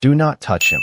"Do not touch him,"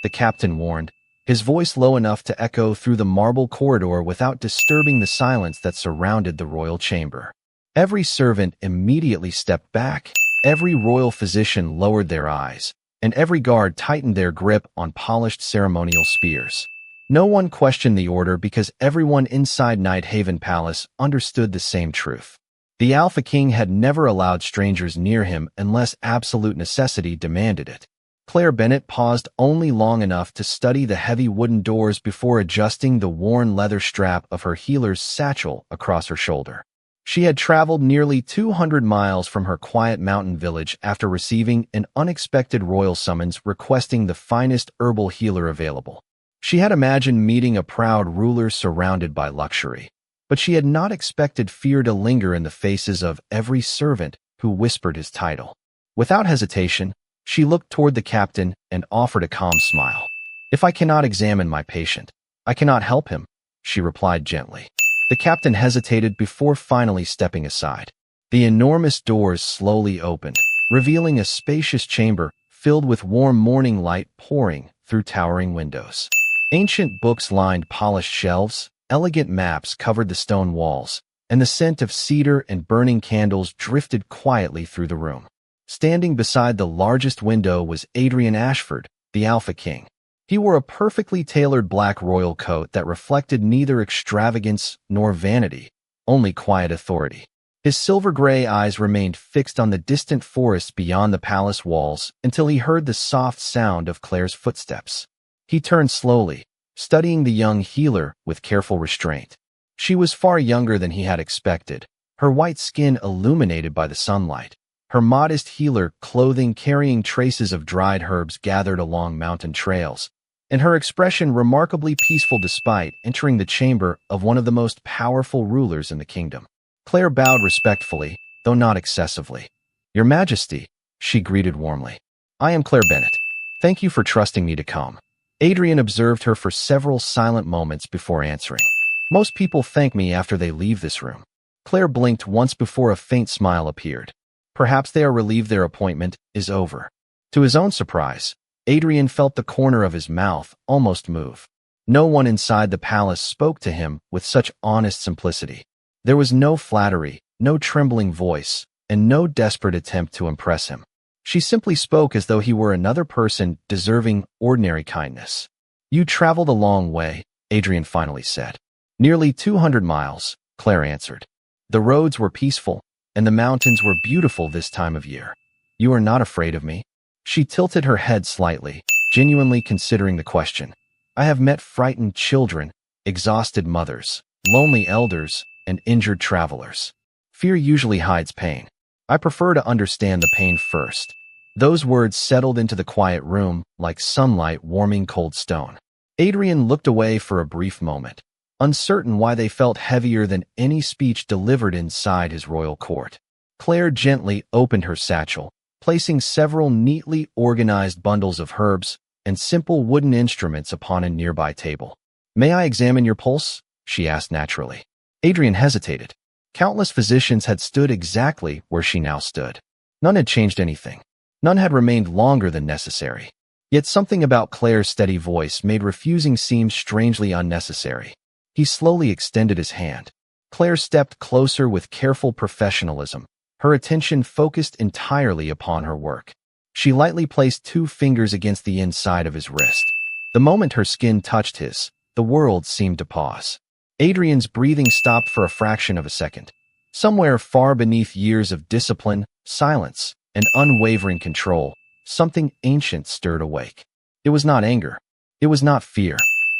the captain warned, his voice low enough to echo through the marble corridor without disturbing the silence that surrounded the royal chamber. Every servant immediately stepped back, every royal physician lowered their eyes, and every guard tightened their grip on polished ceremonial spears. No one questioned the order because everyone inside Night Haven Palace understood the same truth. The Alpha King had never allowed strangers near him unless absolute necessity demanded it. Claire Bennett paused only long enough to study the heavy wooden doors before adjusting the worn leather strap of her healer's satchel across her shoulder. She had traveled nearly 200 miles from her quiet mountain village after receiving an unexpected royal summons requesting the finest herbal healer available. She had imagined meeting a proud ruler surrounded by luxury, but she had not expected fear to linger in the faces of every servant who whispered his title. Without hesitation, she looked toward the captain and offered a calm smile. "If I cannot examine my patient, I cannot help him," she replied gently. The captain hesitated before finally stepping aside. The enormous doors slowly opened, revealing a spacious chamber filled with warm morning light pouring through towering windows. Ancient books lined polished shelves, elegant maps covered the stone walls, and the scent of cedar and burning candles drifted quietly through the room. Standing beside the largest window was Adrian Ashford, the Alpha King. He wore a perfectly tailored black royal coat that reflected neither extravagance nor vanity, only quiet authority. His silver-gray eyes remained fixed on the distant forest beyond the palace walls until he heard the soft sound of Claire's footsteps. He turned slowly, studying the young healer with careful restraint. She was far younger than he had expected, her white skin illuminated by the sunlight, her modest healer clothing carrying traces of dried herbs gathered along mountain trails, and her expression remarkably peaceful despite entering the chamber of one of the most powerful rulers in the kingdom. Claire bowed respectfully, though not excessively. "Your Majesty," she greeted warmly. "I am Claire Bennett. Thank you for trusting me to come." Adrian observed her for several silent moments before answering. "Most people thank me after they leave this room." Claire blinked once before a faint smile appeared. Perhaps they are relieved their appointment is over. To his own surprise, Adrian felt the corner of his mouth almost move. No one inside the palace spoke to him with such honest simplicity. There was no flattery, no trembling voice, and no desperate attempt to impress him. She simply spoke as though he were another person deserving ordinary kindness. "You traveled a long way," Adrian finally said. "Nearly 200 miles," Claire answered. "The roads were peaceful, and the mountains were beautiful this time of year. You are not afraid of me?" She tilted her head slightly, genuinely considering the question. "I have met frightened children, exhausted mothers, lonely elders, and injured travelers. Fear usually hides pain. I prefer to understand the pain first." Those words settled into the quiet room like sunlight warming cold stone. Adrian looked away for a brief moment, uncertain why they felt heavier than any speech delivered inside his royal court. Claire gently opened her satchel, placing several neatly organized bundles of herbs and simple wooden instruments upon a nearby table. "May I examine your pulse?" she asked naturally. Adrian hesitated. Countless physicians had stood exactly where she now stood. None had changed anything. None had remained longer than necessary. Yet something about Claire's steady voice made refusing seem strangely unnecessary. He slowly extended his hand. Claire stepped closer with careful professionalism, her attention focused entirely upon her work. She lightly placed 2 fingers against the inside of his wrist. The moment her skin touched his, the world seemed to pause. Adrian's breathing stopped for a fraction of a second. Somewhere far beneath years of discipline, silence, and unwavering control, something ancient stirred awake. It was not anger. It was not fear.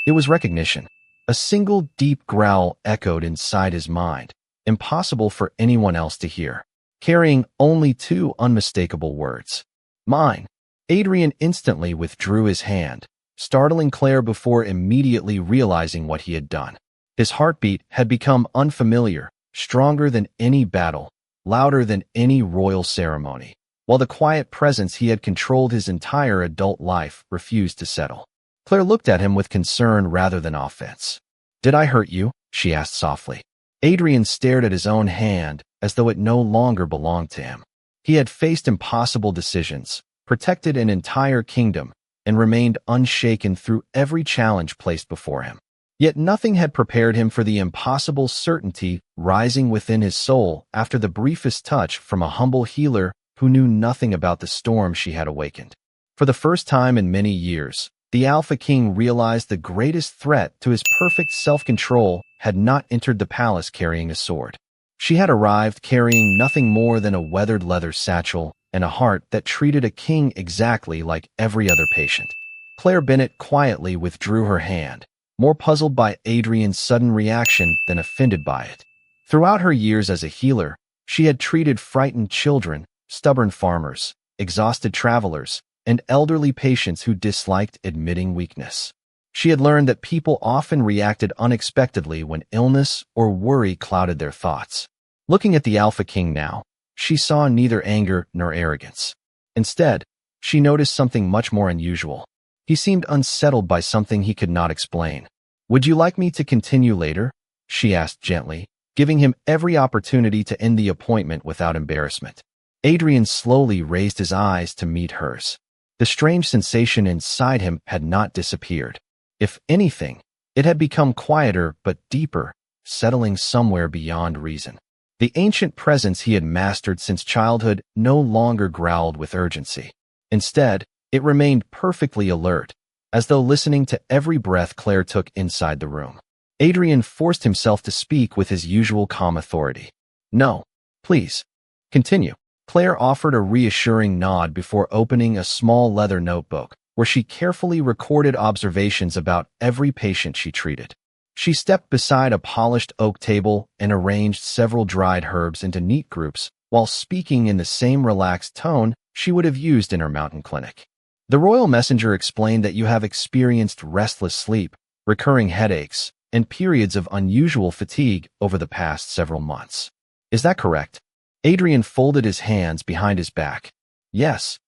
It was recognition. A single deep growl echoed inside his mind, impossible for anyone else to hear, carrying only 2 unmistakable words. "Mine." Adrian instantly withdrew his hand, startling Claire before immediately realizing what he had done. His heartbeat had become unfamiliar, stronger than any battle, louder than any royal ceremony, while the quiet presence he had controlled his entire adult life refused to settle. Claire looked at him with concern rather than offense. "Did I hurt you?" she asked softly. Adrian stared at his own hand as though it no longer belonged to him. He had faced impossible decisions, protected an entire kingdom, and remained unshaken through every challenge placed before him. Yet nothing had prepared him for the impossible certainty rising within his soul after the briefest touch from a humble healer who knew nothing about the storm she had awakened. For the first time in many years, the Alpha King realized the greatest threat to his perfect self-control had not entered the palace carrying a sword. She had arrived carrying nothing more than a weathered leather satchel and a heart that treated a king exactly like every other patient. Claire Bennett quietly withdrew her hand, more puzzled by Adrian's sudden reaction than offended by it. Throughout her years as a healer, she had treated frightened children, stubborn farmers, exhausted travelers, and elderly patients who disliked admitting weakness. She had learned that people often reacted unexpectedly when illness or worry clouded their thoughts. Looking at the Alpha King now, she saw neither anger nor arrogance. Instead, she noticed something much more unusual. He seemed unsettled by something he could not explain. "Would you like me to continue later?" she asked gently, giving him every opportunity to end the appointment without embarrassment. Adrian slowly raised his eyes to meet hers. The strange sensation inside him had not disappeared. If anything, it had become quieter but deeper, settling somewhere beyond reason. The ancient presence he had mastered since childhood no longer growled with urgency. Instead, it remained perfectly alert, as though listening to every breath Claire took inside the room. Adrian forced himself to speak with his usual calm authority. "No, please, continue." Claire offered a reassuring nod before opening a small leather notebook, where she carefully recorded observations about every patient she treated. She stepped beside a polished oak table and arranged several dried herbs into neat groups, while speaking in the same relaxed tone she would have used in her mountain clinic. "The royal messenger explained that you have experienced restless sleep, recurring headaches, and periods of unusual fatigue over the past several months. Is that correct?" Adrian folded his hands behind his back. "Yes.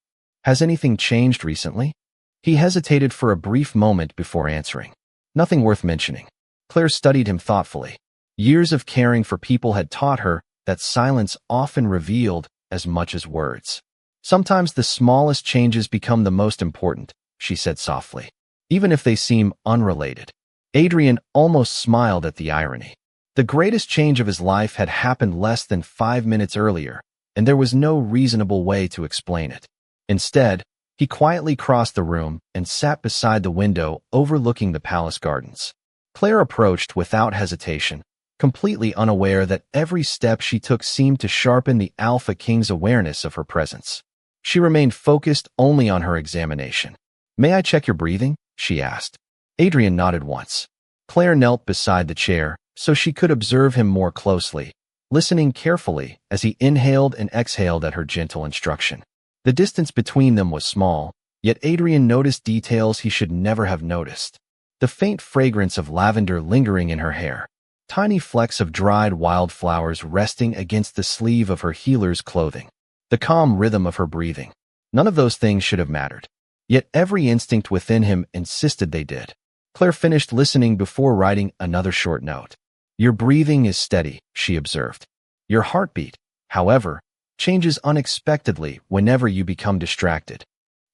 Has anything changed recently?" He hesitated for a brief moment before answering. "Nothing worth mentioning." Claire studied him thoughtfully. Years of caring for people had taught her that silence often revealed as much as words. "Sometimes the smallest changes become the most important," she said softly, "even if they seem unrelated." Adrian almost smiled at the irony. The greatest change of his life had happened less than 5 minutes earlier, and there was no reasonable way to explain it. Instead, he quietly crossed the room and sat beside the window overlooking the palace gardens. Claire approached without hesitation, completely unaware that every step she took seemed to sharpen the Alpha King's awareness of her presence. She remained focused only on her examination. "May I check your breathing?" she asked. Adrian nodded once. Claire knelt beside the chair so she could observe him more closely, listening carefully as he inhaled and exhaled at her gentle instruction. The distance between them was small, yet Adrian noticed details he should never have noticed. The faint fragrance of lavender lingering in her hair, tiny flecks of dried wildflowers resting against the sleeve of her healer's clothing, the calm rhythm of her breathing. None of those things should have mattered, yet every instinct within him insisted they did. Claire finished listening before writing another short note. "Your breathing is steady," she observed. "Your heartbeat, however, changes unexpectedly whenever you become distracted."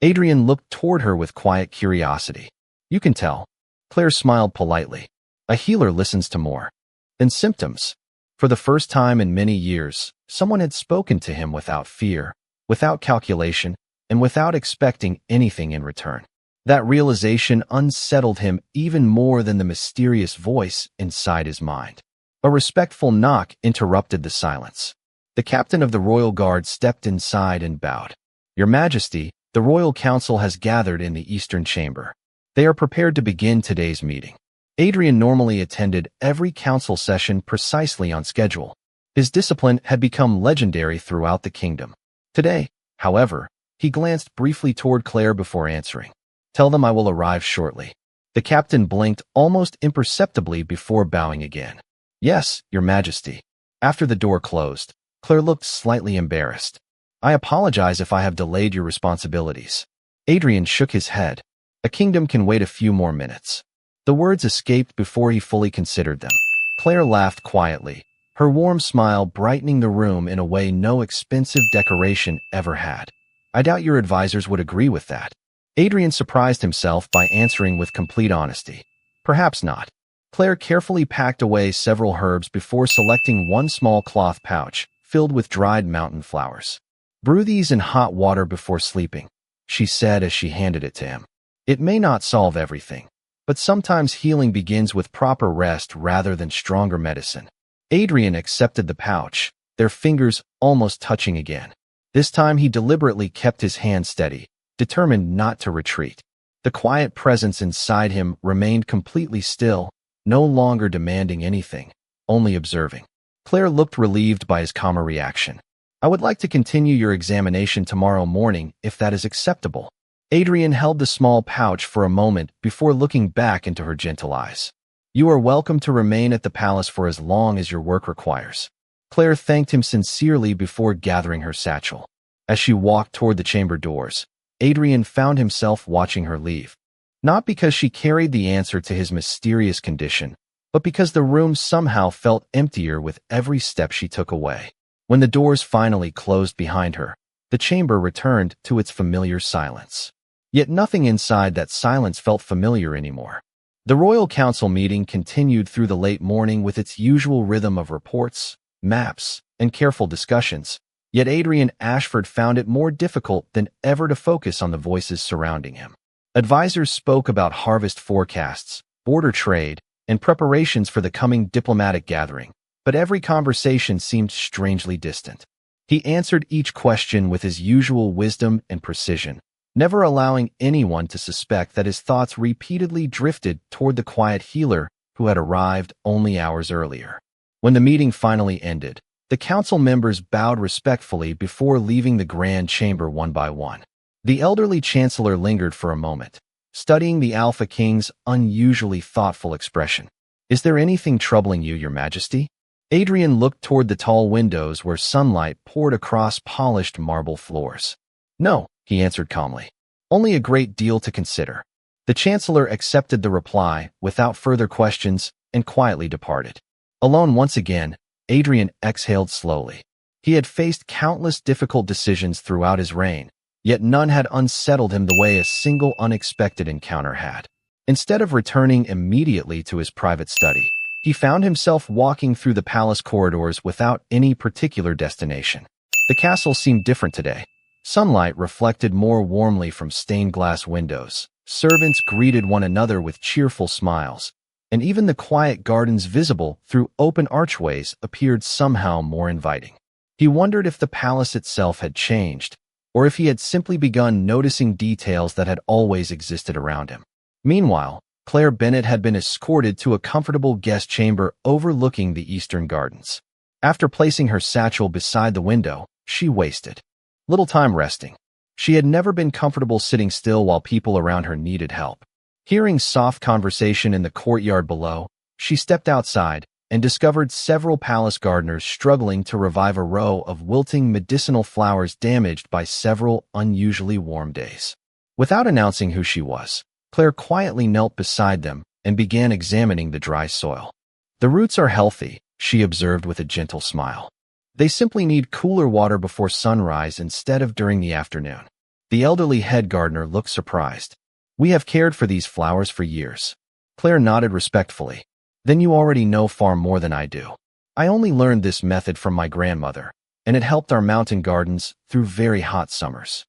Adrian looked toward her with quiet curiosity. "You can tell." Claire smiled politely. A healer listens to more than symptoms. For the first time in many years, someone had spoken to him without fear, without calculation, and without expecting anything in return. That realization unsettled him even more than the mysterious voice inside his mind. A respectful knock interrupted the silence. The captain of the royal guard stepped inside and bowed. "Your Majesty, the royal council has gathered in the eastern chamber. They are prepared to begin today's meeting." Adrian normally attended every council session precisely on schedule. His discipline had become legendary throughout the kingdom. Today, however, he glanced briefly toward Claire before answering. "Tell them I will arrive shortly." The captain blinked almost imperceptibly before bowing again. "Yes, Your Majesty." After the door closed, Claire looked slightly embarrassed. "I apologize if I have delayed your responsibilities." Adrian shook his head. "A kingdom can wait a few more minutes." The words escaped before he fully considered them. Claire laughed quietly, her warm smile brightening the room in a way no expensive decoration ever had. "I doubt your advisors would agree with that." Adrian surprised himself by answering with complete honesty. Perhaps not. Claire carefully packed away several herbs before selecting one small cloth pouch filled with dried mountain flowers. "Brew these in hot water before sleeping," she said as she handed it to him. "It may not solve everything, but sometimes healing begins with proper rest rather than stronger medicine." Adrian accepted the pouch, their fingers almost touching again. This time he deliberately kept his hand steady, determined not to retreat. The quiet presence inside him remained completely still, no longer demanding anything, only observing. Claire looked relieved by his calmer reaction. "I would like to continue your examination tomorrow morning, if that is acceptable." Adrian held the small pouch for a moment before looking back into her gentle eyes. "You are welcome to remain at the palace for as long as your work requires." Claire thanked him sincerely before gathering her satchel. As she walked toward the chamber doors, Adrian found himself watching her leave. Not because she carried the answer to his mysterious condition, but because the room somehow felt emptier with every step she took away. When the doors finally closed behind her, the chamber returned to its familiar silence. Yet nothing inside that silence felt familiar anymore. The royal council meeting continued through the late morning with its usual rhythm of reports, maps, and careful discussions. Yet Adrian Ashford found it more difficult than ever to focus on the voices surrounding him. Advisors spoke about harvest forecasts, border trade, and preparations for the coming diplomatic gathering, but every conversation seemed strangely distant. He answered each question with his usual wisdom and precision, never allowing anyone to suspect that his thoughts repeatedly drifted toward the quiet healer who had arrived only hours earlier. When the meeting finally ended, the council members bowed respectfully before leaving the grand chamber one by one. The elderly chancellor lingered for a moment, studying the Alpha King's unusually thoughtful expression. "Is there anything troubling you, Your Majesty?" Adrian looked toward the tall windows where sunlight poured across polished marble floors. "No," he answered calmly. "Only a great deal to consider." The chancellor accepted the reply without further questions and quietly departed. Alone once again, Adrian exhaled slowly. He had faced countless difficult decisions throughout his reign, yet none had unsettled him the way a single unexpected encounter had. Instead of returning immediately to his private study, he found himself walking through the palace corridors without any particular destination. The castle seemed different today. Sunlight reflected more warmly from stained glass windows. Servants greeted one another with cheerful smiles, and even the quiet gardens visible through open archways appeared somehow more inviting. He wondered if the palace itself had changed, or if he had simply begun noticing details that had always existed around him. Meanwhile, Claire Bennett had been escorted to a comfortable guest chamber overlooking the eastern gardens. After placing her satchel beside the window, she wasted little time resting. She had never been comfortable sitting still while people around her needed help. Hearing soft conversation in the courtyard below, she stepped outside and discovered several palace gardeners struggling to revive a row of wilting medicinal flowers damaged by several unusually warm days. Without announcing who she was, Claire quietly knelt beside them and began examining the dry soil. "The roots are healthy," she observed with a gentle smile. "They simply need cooler water before sunrise instead of during the afternoon." The elderly head gardener looked surprised. "We have cared for these flowers for years." Claire nodded respectfully. "Then you already know far more than I do. I only learned this method from my grandmother, and it helped our mountain gardens through very hot summers."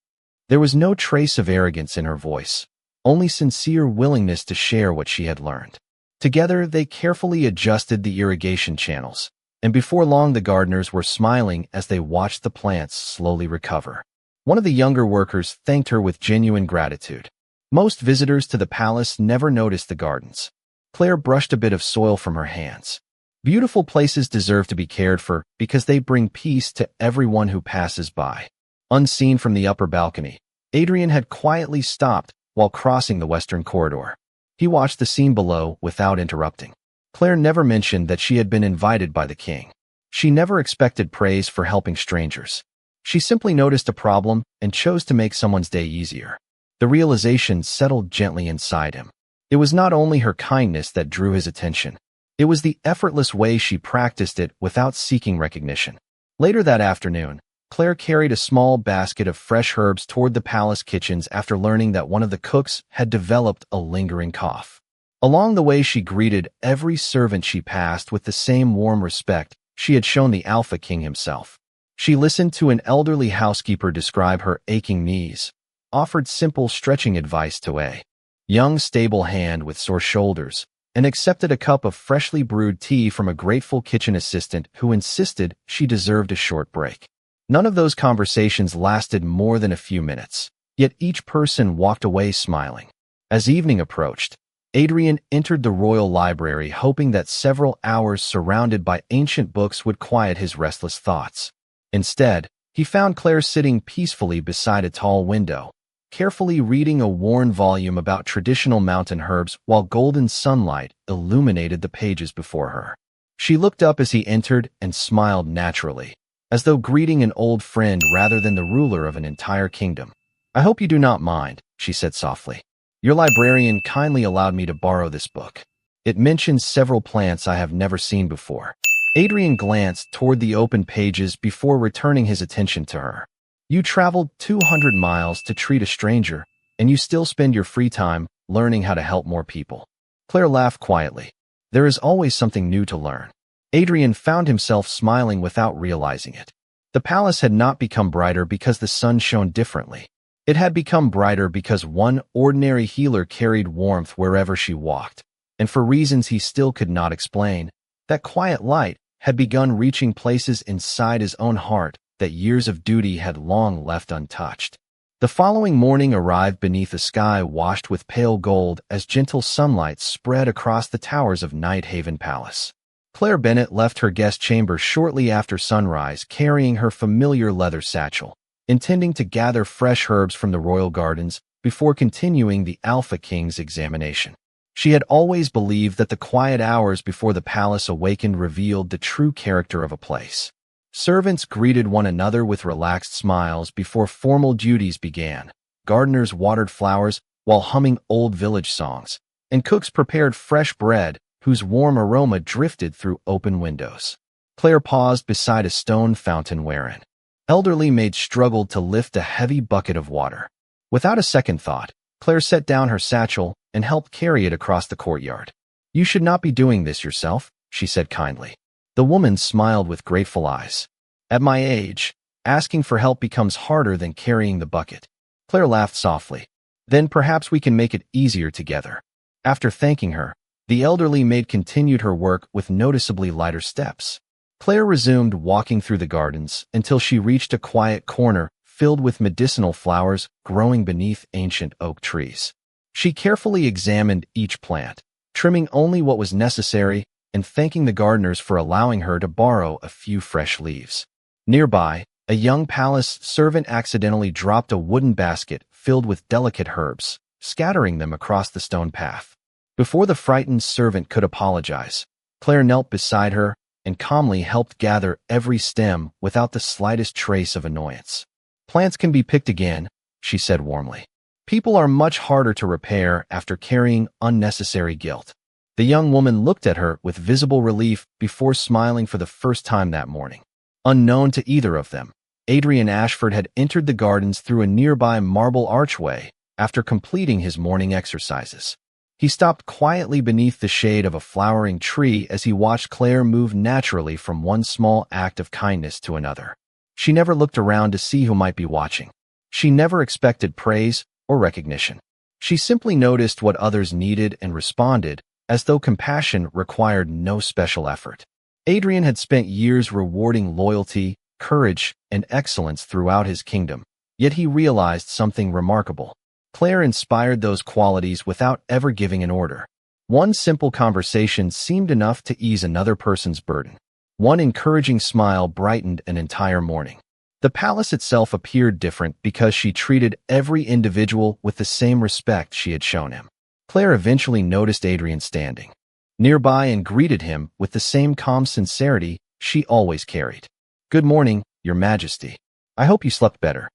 There was no trace of arrogance in her voice, only sincere willingness to share what she had learned. Together, they carefully adjusted the irrigation channels, and before long the gardeners were smiling as they watched the plants slowly recover. One of the younger workers thanked her with genuine gratitude. Most visitors to the palace never noticed the gardens. Claire brushed a bit of soil from her hands. Beautiful places deserve to be cared for because they bring peace to everyone who passes by. Unseen from the upper balcony, Adrian had quietly stopped while crossing the western corridor. He watched the scene below without interrupting. Claire never mentioned that she had been invited by the king. She never expected praise for helping strangers. She simply noticed a problem and chose to make someone's day easier. The realization settled gently inside him. It was not only her kindness that drew his attention. It was the effortless way she practiced it without seeking recognition. Later that afternoon, Claire carried a small basket of fresh herbs toward the palace kitchens after learning that one of the cooks had developed a lingering cough. Along the way, she greeted every servant she passed with the same warm respect she had shown the Alpha King himself. She listened to an elderly housekeeper describe her aching knees, offered simple stretching advice to a young stable hand with sore shoulders, and accepted a cup of freshly brewed tea from a grateful kitchen assistant who insisted she deserved a short break. None of those conversations lasted more than a few minutes, yet each person walked away smiling. As evening approached, Adrian entered the royal library hoping that several hours surrounded by ancient books would quiet his restless thoughts. Instead, he found Claire sitting peacefully beside a tall window, carefully reading a worn volume about traditional mountain herbs while golden sunlight illuminated the pages before her. She looked up as he entered and smiled naturally, as though greeting an old friend rather than the ruler of an entire kingdom. "I hope you do not mind," she said softly. "Your librarian kindly allowed me to borrow this book. It mentions several plants I have never seen before." Adrian glanced toward the open pages before returning his attention to her. "You traveled 200 miles to treat a stranger, and you still spend your free time learning how to help more people." Claire laughed quietly. There is always something new to learn. Adrian found himself smiling without realizing it. The palace had not become brighter because the sun shone differently. It had become brighter because one ordinary healer carried warmth wherever she walked, and for reasons he still could not explain, that quiet light had begun reaching places inside his own heart that years of duty had long left untouched. The following morning arrived beneath a sky washed with pale gold as gentle sunlight spread across the towers of Night Haven Palace. Claire Bennet left her guest chamber shortly after sunrise carrying her familiar leather satchel, intending to gather fresh herbs from the royal gardens before continuing the Alpha King's examination. She had always believed that the quiet hours before the palace awakened revealed the true character of a place. Servants greeted one another with relaxed smiles before formal duties began. Gardeners watered flowers while humming old village songs, and cooks prepared fresh bread whose warm aroma drifted through open windows. Claire paused beside a stone fountain wherein elderly maids struggled to lift a heavy bucket of water. Without a second thought, Claire set down her satchel and helped carry it across the courtyard. "You should not be doing this yourself," she said kindly. The woman smiled with grateful eyes. "At my age, asking for help becomes harder than carrying the bucket." Claire laughed softly. "Then perhaps we can make it easier together." After thanking her, the elderly maid continued her work with noticeably lighter steps. Claire resumed walking through the gardens until she reached a quiet corner filled with medicinal flowers growing beneath ancient oak trees. She carefully examined each plant, trimming only what was necessary and thanking the gardeners for allowing her to borrow a few fresh leaves. Nearby, a young palace servant accidentally dropped a wooden basket filled with delicate herbs, scattering them across the stone path. Before the frightened servant could apologize, Claire knelt beside her and calmly helped gather every stem without the slightest trace of annoyance. "Plants can be picked again," she said warmly. "People are much harder to repair after carrying unnecessary guilt." The young woman looked at her with visible relief before smiling for the first time that morning. Unknown to either of them, Adrian Ashford had entered the gardens through a nearby marble archway after completing his morning exercises. He stopped quietly beneath the shade of a flowering tree as he watched Claire move naturally from one small act of kindness to another. She never looked around to see who might be watching. She never expected praise or recognition. She simply noticed what others needed and responded, as though compassion required no special effort. Adrian had spent years rewarding loyalty, courage, and excellence throughout his kingdom, yet he realized something remarkable. Claire inspired those qualities without ever giving an order. One simple conversation seemed enough to ease another person's burden. One encouraging smile brightened an entire morning. The palace itself appeared different because she treated every individual with the same respect she had shown him. Claire eventually noticed Adrian standing nearby and greeted him with the same calm sincerity she always carried. "Good morning, Your Majesty. I hope you slept better."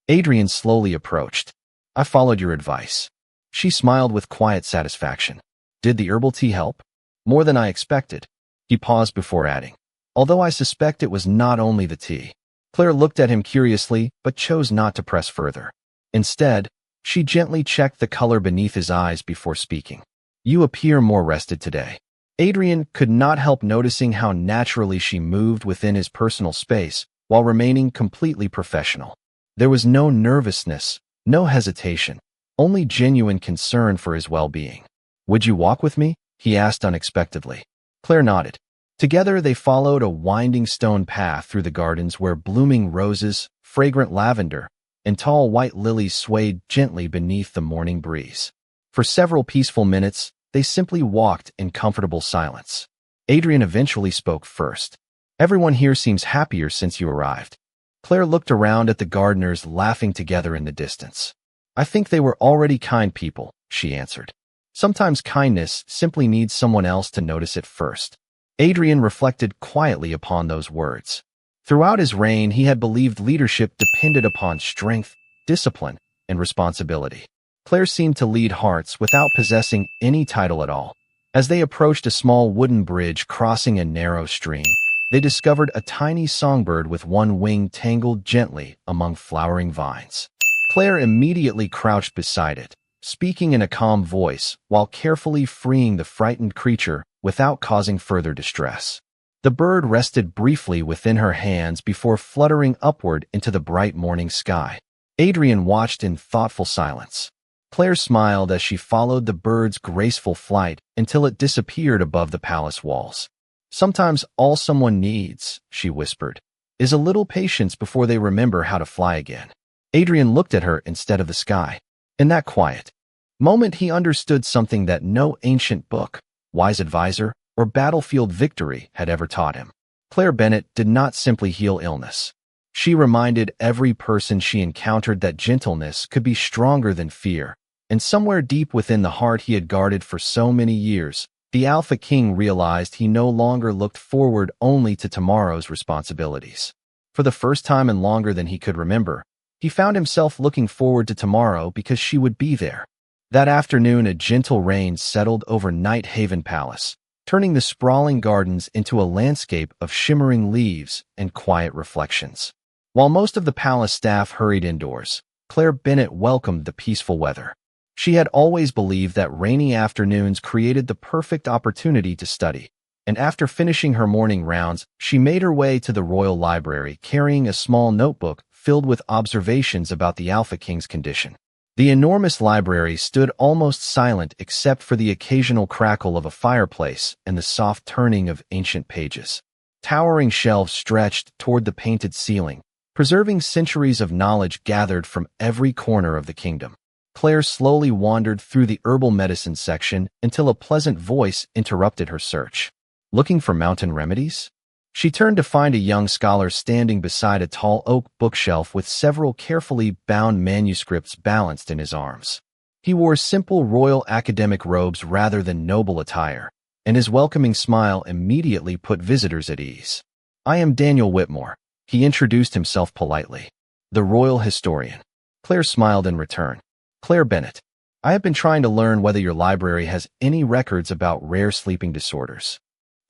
Adrian slowly approached. "I followed your advice." She smiled with quiet satisfaction. "Did the herbal tea help?" "More than I expected." He paused before adding, "Although I suspect it was not only the tea." Claire looked at him curiously, but chose not to press further. Instead, she gently checked the color beneath his eyes before speaking. "You appear more rested today." Adrian could not help noticing how naturally she moved within his personal space while remaining completely professional. There was no nervousness, no hesitation, only genuine concern for his well-being. "Would you walk with me?" he asked unexpectedly. Claire nodded. Together they followed a winding stone path through the gardens where blooming roses, fragrant lavender, and tall white lilies swayed gently beneath the morning breeze. For several peaceful minutes, they simply walked in comfortable silence. Adrian eventually spoke first. "Everyone here seems happier since you arrived." Claire looked around at the gardeners laughing together in the distance. "I think they were already kind people," she answered. "Sometimes kindness simply needs someone else to notice it first." Adrian reflected quietly upon those words. Throughout his reign, he had believed leadership depended upon strength, discipline, and responsibility. Claire seemed to lead hearts without possessing any title at all. As they approached a small wooden bridge crossing a narrow stream, they discovered a tiny songbird with one wing tangled gently among flowering vines. Claire immediately crouched beside it, speaking in a calm voice while carefully freeing the frightened creature without causing further distress. The bird rested briefly within her hands before fluttering upward into the bright morning sky. Adrian watched in thoughtful silence. Claire smiled as she followed the bird's graceful flight until it disappeared above the palace walls. "Sometimes all someone needs," she whispered, "is a little patience before they remember how to fly again." Adrian looked at her instead of the sky. In that quiet moment, he understood something that no ancient book, wise advisor, or battlefield victory had ever taught him. Claire Bennett did not simply heal illness. She reminded every person she encountered that gentleness could be stronger than fear, and somewhere deep within the heart he had guarded for so many years, the Alpha King realized he no longer looked forward only to tomorrow's responsibilities. For the first time in longer than he could remember, he found himself looking forward to tomorrow because she would be there. That afternoon, a gentle rain settled over Night Haven Palace, turning the sprawling gardens into a landscape of shimmering leaves and quiet reflections. While most of the palace staff hurried indoors, Claire Bennett welcomed the peaceful weather. She had always believed that rainy afternoons created the perfect opportunity to study, and after finishing her morning rounds, she made her way to the royal library carrying a small notebook filled with observations about the Alpha King's condition. The enormous library stood almost silent except for the occasional crackle of a fireplace and the soft turning of ancient pages. Towering shelves stretched toward the painted ceiling, preserving centuries of knowledge gathered from every corner of the kingdom. Claire slowly wandered through the herbal medicine section until a pleasant voice interrupted her search. "Looking for mountain remedies?" She turned to find a young scholar standing beside a tall oak bookshelf with several carefully bound manuscripts balanced in his arms. He wore simple royal academic robes rather than noble attire, and his welcoming smile immediately put visitors at ease. "I am Daniel Whitmore," he introduced himself politely. "The royal historian." Claire smiled in return. "Claire Bennett, I have been trying to learn whether your library has any records about rare sleeping disorders."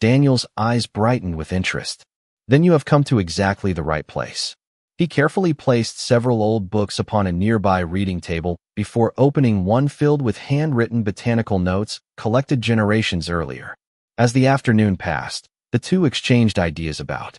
Daniel's eyes brightened with interest. "Then you have come to exactly the right place." He carefully placed several old books upon a nearby reading table before opening one filled with handwritten botanical notes collected generations earlier. As the afternoon passed, the two exchanged ideas about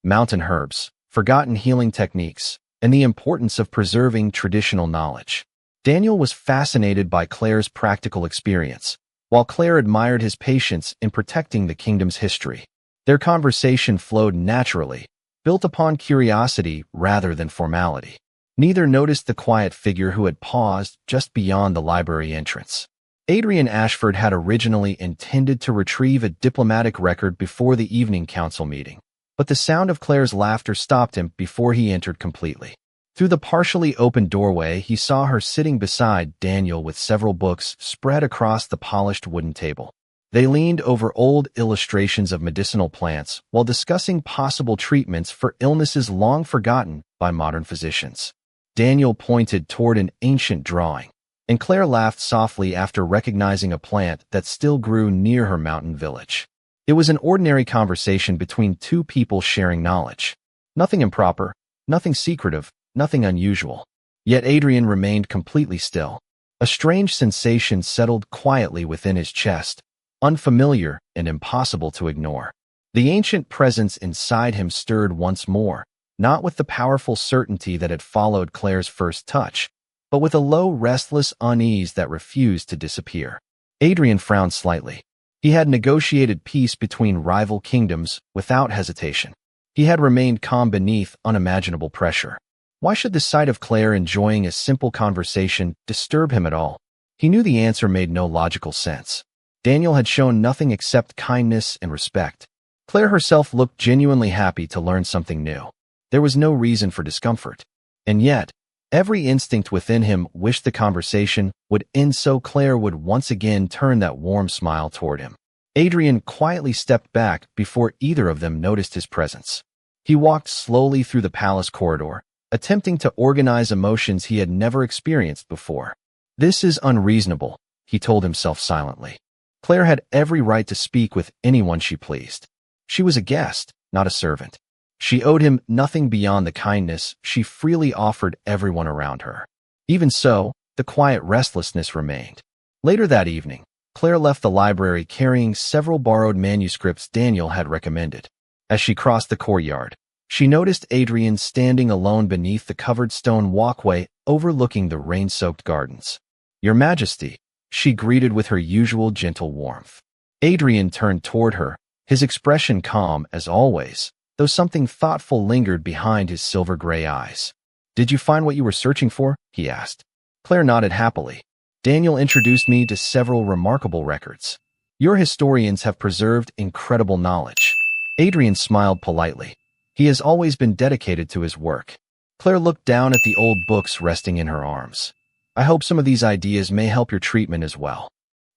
mountain herbs, forgotten healing techniques, and the importance of preserving traditional knowledge. Daniel was fascinated by Claire's practical experience, while Claire admired his patience in protecting the kingdom's history. Their conversation flowed naturally, built upon curiosity rather than formality. Neither noticed the quiet figure who had paused just beyond the library entrance. Adrian Ashford had originally intended to retrieve a diplomatic record before the evening council meeting, but the sound of Claire's laughter stopped him before he entered completely. Through the partially open doorway, he saw her sitting beside Daniel with several books spread across the polished wooden table. They leaned over old illustrations of medicinal plants while discussing possible treatments for illnesses long forgotten by modern physicians. Daniel pointed toward an ancient drawing, and Claire laughed softly after recognizing a plant that still grew near her mountain village. It was an ordinary conversation between two people sharing knowledge. Nothing improper, Nothing secretive, nothing unusual. Yet Adrian remained completely still. A strange sensation settled quietly within his chest, unfamiliar and impossible to ignore. The ancient presence inside him stirred once more, not with the powerful certainty that had followed Claire's first touch, but with a low, restless unease that refused to disappear. Adrian frowned slightly. He had negotiated peace between rival kingdoms without hesitation. He had remained calm beneath unimaginable pressure. Why should the sight of Claire enjoying a simple conversation disturb him at all? He knew the answer made no logical sense. Daniel had shown nothing except kindness and respect. Claire herself looked genuinely happy to learn something new. There was no reason for discomfort. And yet, every instinct within him wished the conversation would end so Claire would once again turn that warm smile toward him. Adrian quietly stepped back before either of them noticed his presence. He walked slowly through the palace corridor, attempting to organize emotions he had never experienced before. This is unreasonable, he told himself silently. Claire had every right to speak with anyone she pleased. She was a guest, not a servant. She owed him nothing beyond the kindness she freely offered everyone around her. Even so, the quiet restlessness remained. Later that evening, Claire left the library carrying several borrowed manuscripts Daniel had recommended. As she crossed the courtyard, she noticed Adrian standing alone beneath the covered stone walkway overlooking the rain-soaked gardens. "Your Majesty," she greeted with her usual gentle warmth. Adrian turned toward her, his expression calm as always, though something thoughtful lingered behind his silver-gray eyes. "Did you find what you were searching for?" he asked. Claire nodded happily. "Daniel introduced me to several remarkable records. Your historians have preserved incredible knowledge." Adrian smiled politely. He has always been dedicated to his work. Claire looked down at the old books resting in her arms. "I hope some of these ideas may help your treatment as well."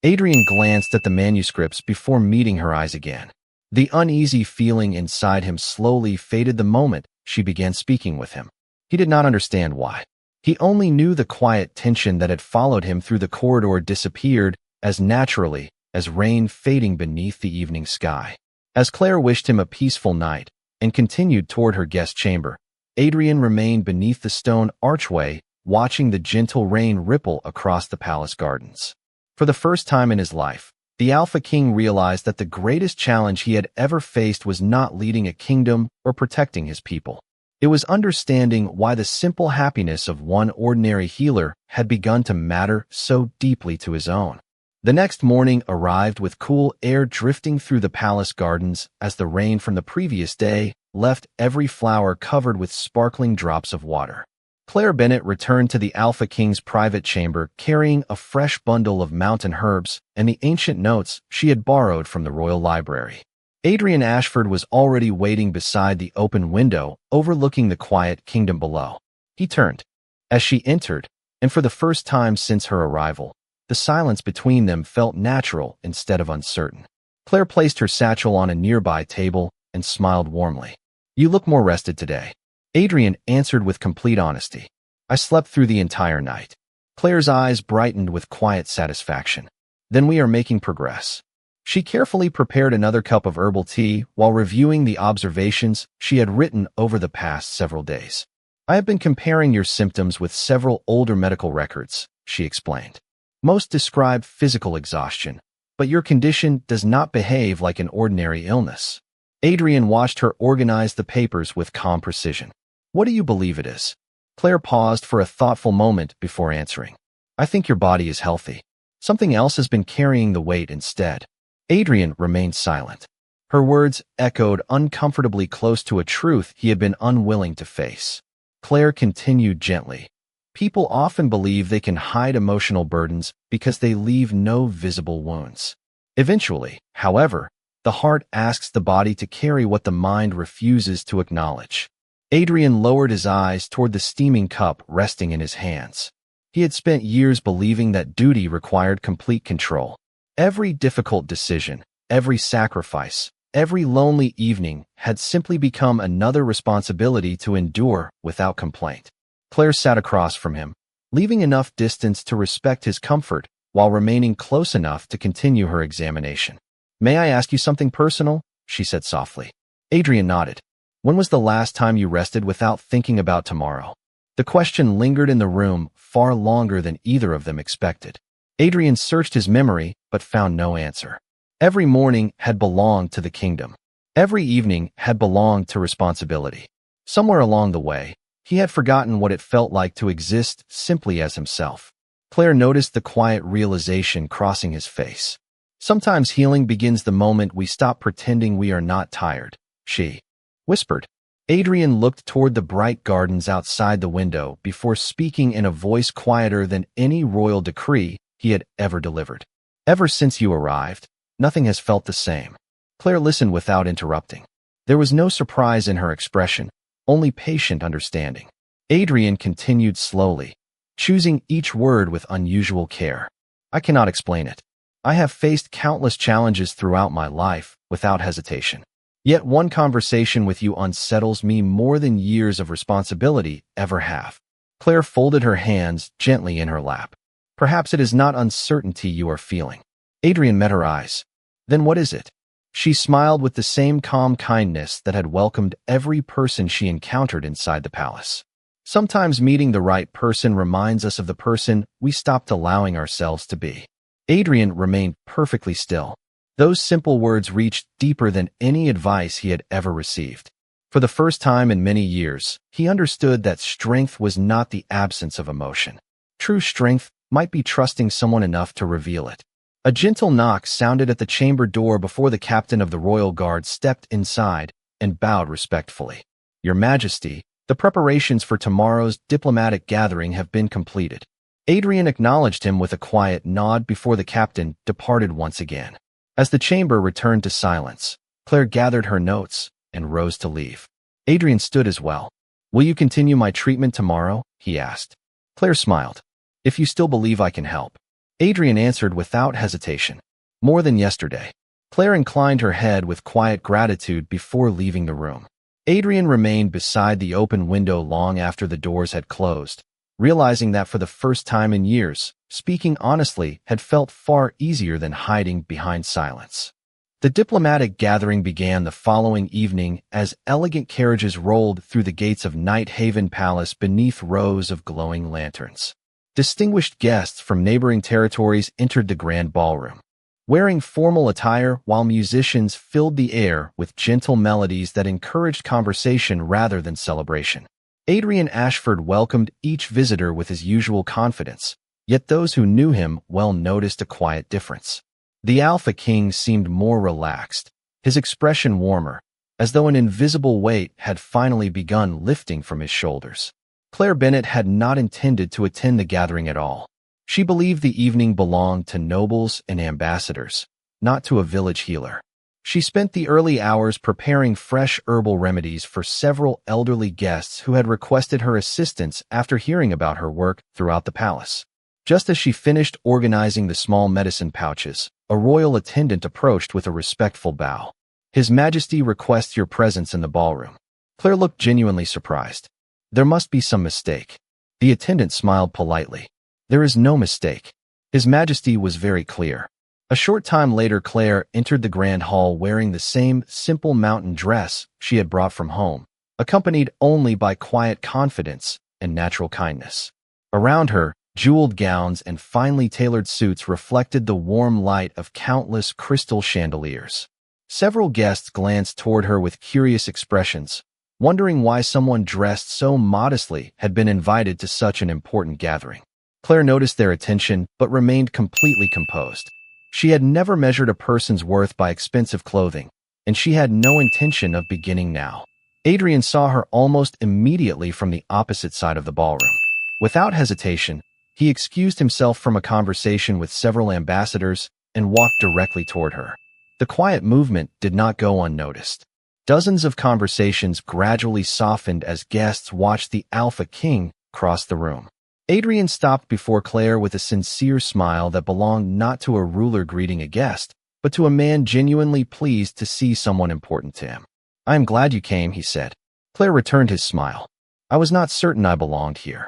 Adrian glanced at the manuscripts before meeting her eyes again. The uneasy feeling inside him slowly faded the moment she began speaking with him. He did not understand why. He only knew the quiet tension that had followed him through the corridor disappeared as naturally as rain fading beneath the evening sky. As Claire wished him a peaceful night and continued toward her guest chamber, Adrian remained beneath the stone archway, watching the gentle rain ripple across the palace gardens. For the first time in his life, the Alpha King realized that the greatest challenge he had ever faced was not leading a kingdom or protecting his people. It was understanding why the simple happiness of one ordinary healer had begun to matter so deeply to his own. The next morning arrived with cool air drifting through the palace gardens as the rain from the previous day left every flower covered with sparkling drops of water. Claire Bennett returned to the Alpha King's private chamber carrying a fresh bundle of mountain herbs and the ancient notes she had borrowed from the royal library. Adrian Ashford was already waiting beside the open window overlooking the quiet kingdom below. He turned as she entered, and for the first time since her arrival, the silence between them felt natural instead of uncertain. Claire placed her satchel on a nearby table and smiled warmly. "You look more rested today." Adrian answered with complete honesty. "I slept through the entire night." Claire's eyes brightened with quiet satisfaction. "Then we are making progress." She carefully prepared another cup of herbal tea while reviewing the observations she had written over the past several days. "I have been comparing your symptoms with several older medical records," she explained. "Most describe physical exhaustion, but your condition does not behave like an ordinary illness." Adrian watched her organize the papers with calm precision. "What do you believe it is?" Claire paused for a thoughtful moment before answering. "I think your body is healthy. Something else has been carrying the weight instead." Adrian remained silent. Her words echoed uncomfortably close to a truth he had been unwilling to face. Claire continued gently. "People often believe they can hide emotional burdens because they leave no visible wounds. Eventually, however, the heart asks the body to carry what the mind refuses to acknowledge." Adrian lowered his eyes toward the steaming cup resting in his hands. He had spent years believing that duty required complete control. Every difficult decision, every sacrifice, every lonely evening had simply become another responsibility to endure without complaint. Claire sat across from him, leaving enough distance to respect his comfort while remaining close enough to continue her examination. "May I ask you something personal?" she said softly. Adrian nodded. When was the last time you rested without thinking about tomorrow? The question lingered in the room far longer than either of them expected. Adrian searched his memory, but found no answer. Every morning had belonged to the kingdom. Every evening had belonged to responsibility. Somewhere along the way, he had forgotten what it felt like to exist simply as himself. Claire noticed the quiet realization crossing his face. Sometimes healing begins the moment we stop pretending we are not tired, she whispered. Adrian looked toward the bright gardens outside the window before speaking in a voice quieter than any royal decree he had ever delivered. Ever since you arrived, nothing has felt the same. Claire listened without interrupting. There was no surprise in her expression, only patient understanding. Adrian continued slowly, choosing each word with unusual care. I cannot explain it. I have faced countless challenges throughout my life without hesitation. Yet one conversation with you unsettles me more than years of responsibility ever have. Claire folded her hands gently in her lap. Perhaps it is not uncertainty you are feeling. Adrian met her eyes. Then what is it? She smiled with the same calm kindness that had welcomed every person she encountered inside the palace. Sometimes meeting the right person reminds us of the person we stopped allowing ourselves to be. Adrian remained perfectly still. Those simple words reached deeper than any advice he had ever received. For the first time in many years, he understood that strength was not the absence of emotion. True strength might be trusting someone enough to reveal it. A gentle knock sounded at the chamber door before the captain of the royal guard stepped inside and bowed respectfully. Your Majesty, the preparations for tomorrow's diplomatic gathering have been completed. Adrian acknowledged him with a quiet nod before the captain departed once again. As the chamber returned to silence, Claire gathered her notes and rose to leave. Adrian stood as well. Will you continue my treatment tomorrow? He asked. Claire smiled. If you still believe I can help. Adrian answered without hesitation. More than yesterday. Claire inclined her head with quiet gratitude before leaving the room. Adrian remained beside the open window long after the doors had closed, realizing that for the first time in years, speaking honestly had felt far easier than hiding behind silence. The diplomatic gathering began the following evening as elegant carriages rolled through the gates of Night Haven Palace beneath rows of glowing lanterns. Distinguished guests from neighboring territories entered the grand ballroom, wearing formal attire while musicians filled the air with gentle melodies that encouraged conversation rather than celebration. Adrian Ashford welcomed each visitor with his usual confidence, yet those who knew him well noticed a quiet difference. The Alpha King seemed more relaxed, his expression warmer, as though an invisible weight had finally begun lifting from his shoulders. Claire Bennett had not intended to attend the gathering at all. She believed the evening belonged to nobles and ambassadors, not to a village healer. She spent the early hours preparing fresh herbal remedies for several elderly guests who had requested her assistance after hearing about her work throughout the palace. Just as she finished organizing the small medicine pouches, a royal attendant approached with a respectful bow. His Majesty requests your presence in the ballroom. Claire looked genuinely surprised. There must be some mistake. The attendant smiled politely. There is no mistake. His Majesty was very clear. A short time later, Claire entered the grand hall wearing the same simple mountain dress she had brought from home, accompanied only by quiet confidence and natural kindness. Around her, jeweled gowns and finely tailored suits reflected the warm light of countless crystal chandeliers. Several guests glanced toward her with curious expressions, wondering why someone dressed so modestly had been invited to such an important gathering. Claire noticed their attention but remained completely composed. She had never measured a person's worth by expensive clothing, and she had no intention of beginning now. Adrian saw her almost immediately from the opposite side of the ballroom. Without hesitation, he excused himself from a conversation with several ambassadors and walked directly toward her. The quiet movement did not go unnoticed. Dozens of conversations gradually softened as guests watched the Alpha King cross the room. Adrian stopped before Claire with a sincere smile that belonged not to a ruler greeting a guest, but to a man genuinely pleased to see someone important to him. I am glad you came, he said. Claire returned his smile. I was not certain I belonged here.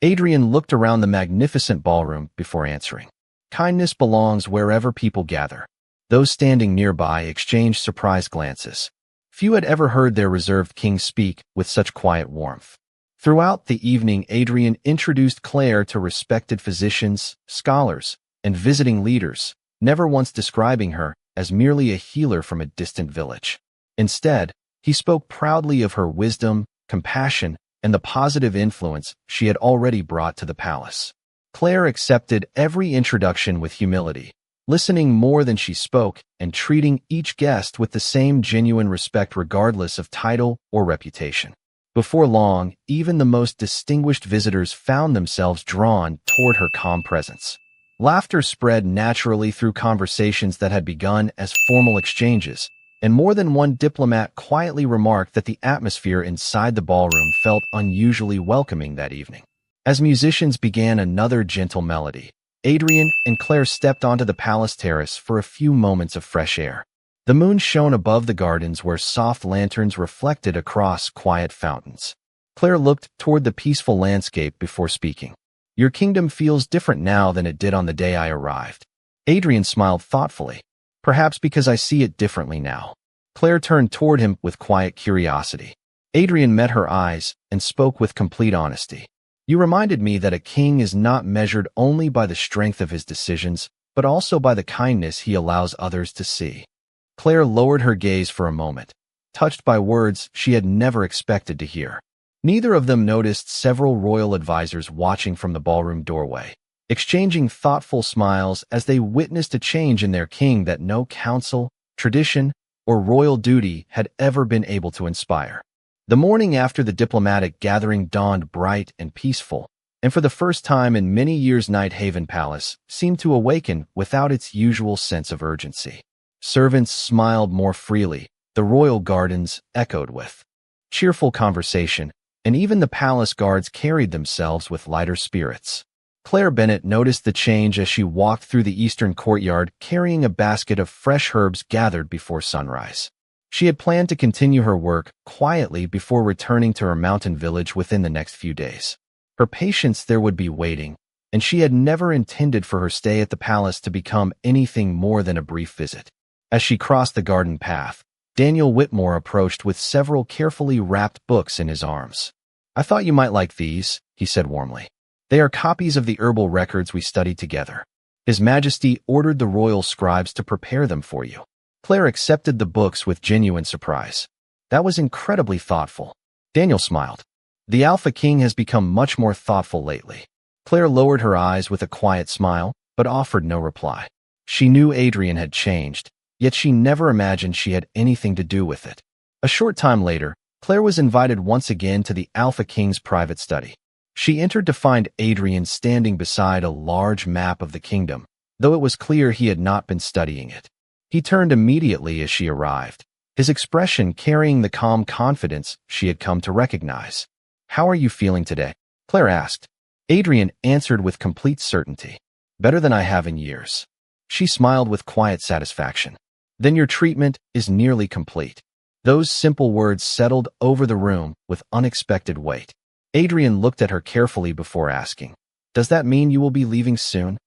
Adrian looked around the magnificent ballroom before answering. Kindness belongs wherever people gather. Those standing nearby exchanged surprised glances. Few had ever heard their reserved king speak with such quiet warmth. Throughout the evening, Adrian introduced Claire to respected physicians, scholars, and visiting leaders, never once describing her as merely a healer from a distant village. Instead, he spoke proudly of her wisdom, compassion, and the positive influence she had already brought to the palace. Claire accepted every introduction with humility, listening more than she spoke and treating each guest with the same genuine respect regardless of title or reputation. Before long, even the most distinguished visitors found themselves drawn toward her calm presence. Laughter spread naturally through conversations that had begun as formal exchanges, and more than one diplomat quietly remarked that the atmosphere inside the ballroom felt unusually welcoming that evening. As musicians began another gentle melody, Adrian and Claire stepped onto the palace terrace for a few moments of fresh air. The moon shone above the gardens where soft lanterns reflected across quiet fountains. Claire looked toward the peaceful landscape before speaking. Your kingdom feels different now than it did on the day I arrived. Adrian smiled thoughtfully. Perhaps because I see it differently now. Claire turned toward him with quiet curiosity. Adrian met her eyes and spoke with complete honesty. You reminded me that a king is not measured only by the strength of his decisions, but also by the kindness he allows others to see. Claire lowered her gaze for a moment, touched by words she had never expected to hear. Neither of them noticed several royal advisors watching from the ballroom doorway, exchanging thoughtful smiles as they witnessed a change in their king that no council, tradition, or royal duty had ever been able to inspire. The morning after the diplomatic gathering dawned bright and peaceful, and for the first time in many years Night Haven Palace seemed to awaken without its usual sense of urgency. Servants smiled more freely, the royal gardens echoed with cheerful conversation, and even the palace guards carried themselves with lighter spirits. Claire Bennett noticed the change as she walked through the eastern courtyard carrying a basket of fresh herbs gathered before sunrise. She had planned to continue her work quietly before returning to her mountain village within the next few days. Her patients there would be waiting, and she had never intended for her stay at the palace to become anything more than a brief visit. As she crossed the garden path, Daniel Whitmore approached with several carefully wrapped books in his arms. I thought you might like these, he said warmly. They are copies of the herbal records we studied together. His Majesty ordered the royal scribes to prepare them for you. Claire accepted the books with genuine surprise. That was incredibly thoughtful. Daniel smiled. The Alpha King has become much more thoughtful lately. Claire lowered her eyes with a quiet smile, but offered no reply. She knew Adrian had changed, yet she never imagined she had anything to do with it. A short time later, Claire was invited once again to the Alpha King's private study. She entered to find Adrian standing beside a large map of the kingdom, though it was clear he had not been studying it. He turned immediately as she arrived, his expression carrying the calm confidence she had come to recognize. How are you feeling today? Claire asked. Adrian answered with complete certainty. Better than I have in years. She smiled with quiet satisfaction. Then your treatment is nearly complete. Those simple words settled over the room with unexpected weight. Adrian looked at her carefully before asking, Does that mean you will be leaving soon?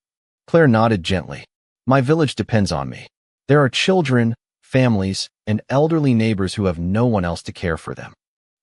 Claire nodded gently. My village depends on me. There are children, families, and elderly neighbors who have no one else to care for them.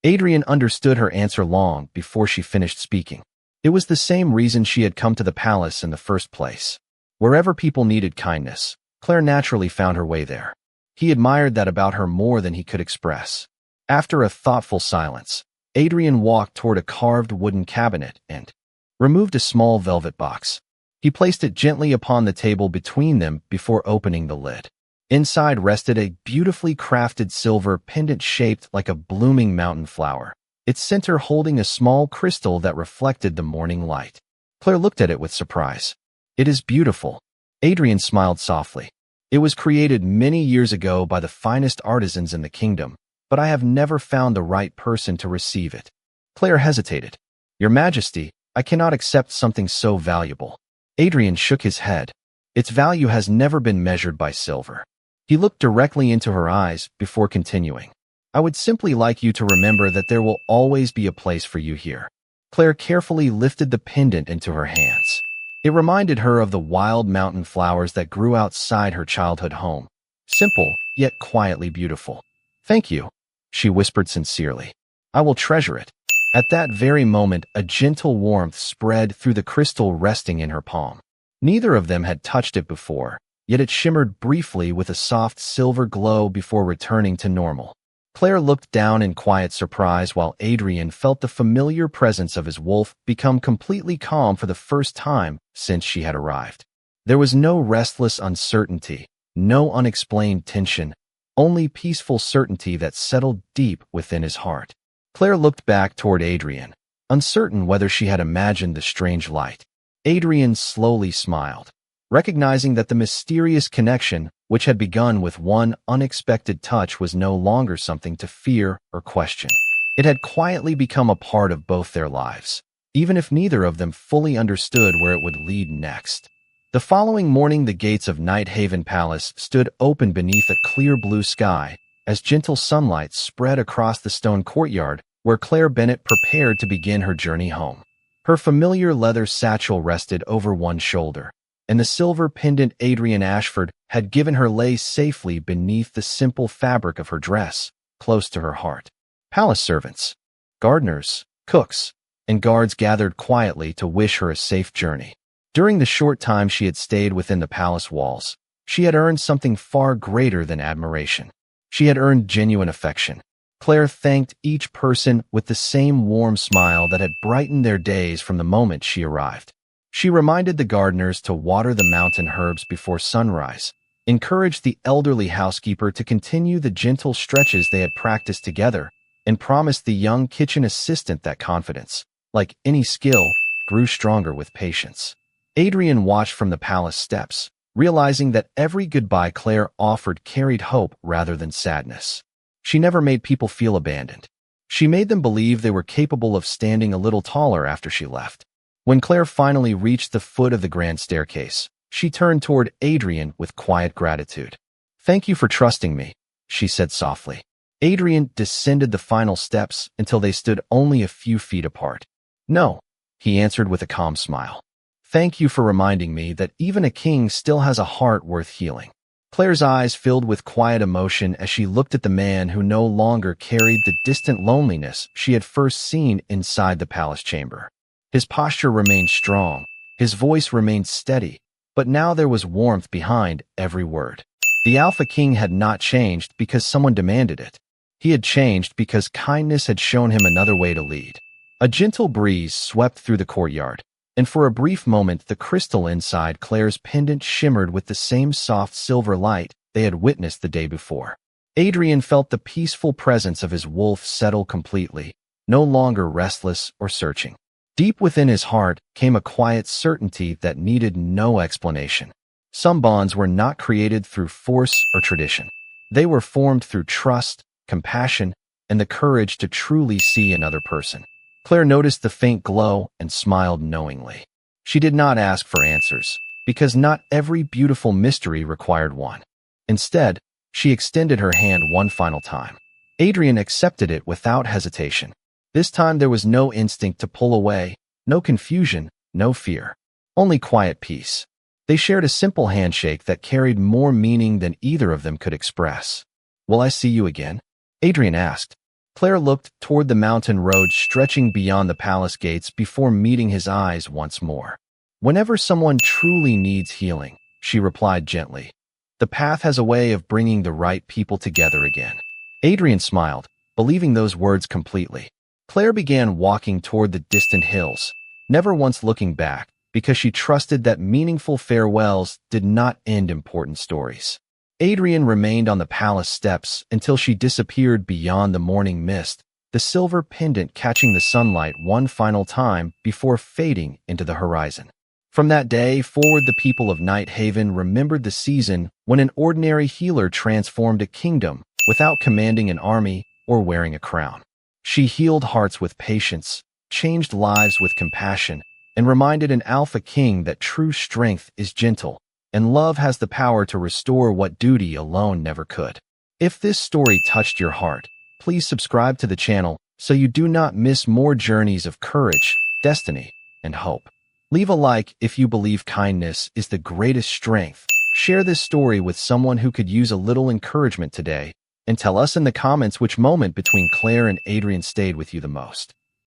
Adrian understood her answer long before she finished speaking. It was the same reason she had come to the palace in the first place. Wherever people needed kindness, Claire naturally found her way there. He admired that about her more than he could express. After a thoughtful silence, Adrian walked toward a carved wooden cabinet and removed a small velvet box. He placed it gently upon the table between them before opening the lid. Inside rested a beautifully crafted silver pendant shaped like a blooming mountain flower, its center holding a small crystal that reflected the morning light. Claire looked at it with surprise. It is beautiful. Adrian smiled softly. It was created many years ago by the finest artisans in the kingdom, but I have never found the right person to receive it. Claire hesitated. Your Majesty, I cannot accept something so valuable. Adrian shook his head. Its value has never been measured by silver. He looked directly into her eyes before continuing. I would simply like you to remember that there will always be a place for you here. Claire carefully lifted the pendant into her hands. It reminded her of the wild mountain flowers that grew outside her childhood home. Simple, yet quietly beautiful. Thank you. she whispered sincerely. I will treasure it. At that very moment, a gentle warmth spread through the crystal resting in her palm. Neither of them had touched it before, yet it shimmered briefly with a soft silver glow before returning to normal. Claire looked down in quiet surprise while Adrian felt the familiar presence of his wolf become completely calm for the first time since she had arrived. There was no restless uncertainty, no unexplained tension, only peaceful certainty that settled deep within his heart. Claire looked back toward Adrian, uncertain whether she had imagined the strange light. Adrian slowly smiled, recognizing that the mysterious connection, which had begun with one unexpected touch, was no longer something to fear or question. It had quietly become a part of both their lives, even if neither of them fully understood where it would lead next. The following morning, the gates of Night Haven Palace stood open beneath a clear blue sky, as gentle sunlight spread across the stone courtyard where Claire Bennett prepared to begin her journey home. Her familiar leather satchel rested over one shoulder, and the silver pendant Adrian Ashford had given her lay safely beneath the simple fabric of her dress, close to her heart. Palace servants, gardeners, cooks, and guards gathered quietly to wish her a safe journey. During the short time she had stayed within the palace walls, she had earned something far greater than admiration. She had earned genuine affection. Claire thanked each person with the same warm smile that had brightened their days from the moment she arrived. She reminded the gardeners to water the mountain herbs before sunrise, encouraged the elderly housekeeper to continue the gentle stretches they had practiced together, and promised the young kitchen assistant that confidence, like any skill, grew stronger with patience. Adrian watched from the palace steps, realizing that every goodbye Claire offered carried hope rather than sadness. She never made people feel abandoned. She made them believe they were capable of standing a little taller after she left. When Claire finally reached the foot of the grand staircase, she turned toward Adrian with quiet gratitude. Thank you for trusting me, she said softly. Adrian descended the final steps until they stood only a few feet apart. No, he answered with a calm smile. Thank you for reminding me that even a king still has a heart worth healing. Claire's eyes filled with quiet emotion as she looked at the man who no longer carried the distant loneliness she had first seen inside the palace chamber. His posture remained strong, his voice remained steady, but now there was warmth behind every word. The Alpha King had not changed because someone demanded it. He had changed because kindness had shown him another way to lead. A gentle breeze swept through the courtyard, and for a brief moment the crystal inside Claire's pendant shimmered with the same soft silver light they had witnessed the day before. Adrian felt the peaceful presence of his wolf settle completely, no longer restless or searching. Deep within his heart came a quiet certainty that needed no explanation. Some bonds were not created through force or tradition. They were formed through trust, compassion, and the courage to truly see another person. Claire noticed the faint glow and smiled knowingly. She did not ask for answers, because not every beautiful mystery required one. Instead, she extended her hand one final time. Adrian accepted it without hesitation. This time there was no instinct to pull away, no confusion, no fear. Only quiet peace. They shared a simple handshake that carried more meaning than either of them could express. Will I see you again? Adrian asked. Claire looked toward the mountain road stretching beyond the palace gates before meeting his eyes once more. Whenever someone truly needs healing, she replied gently. The path has a way of bringing the right people together again. Adrian smiled, believing those words completely. Claire began walking toward the distant hills, never once looking back, because she trusted that meaningful farewells did not end important stories. Adrian remained on the palace steps until she disappeared beyond the morning mist, the silver pendant catching the sunlight one final time before fading into the horizon. From that day forward, the people of Night Haven remembered the season when an ordinary healer transformed a kingdom without commanding an army or wearing a crown. She healed hearts with patience, changed lives with compassion, and reminded an Alpha King that true strength is gentle, and love has the power to restore what duty alone never could. If this story touched your heart, please subscribe to the channel so you do not miss more journeys of courage, destiny, and hope. Leave a like if you believe kindness is the greatest strength. Share this story with someone who could use a little encouragement today, and tell us in the comments which moment between Claire and Adrian stayed with you the most.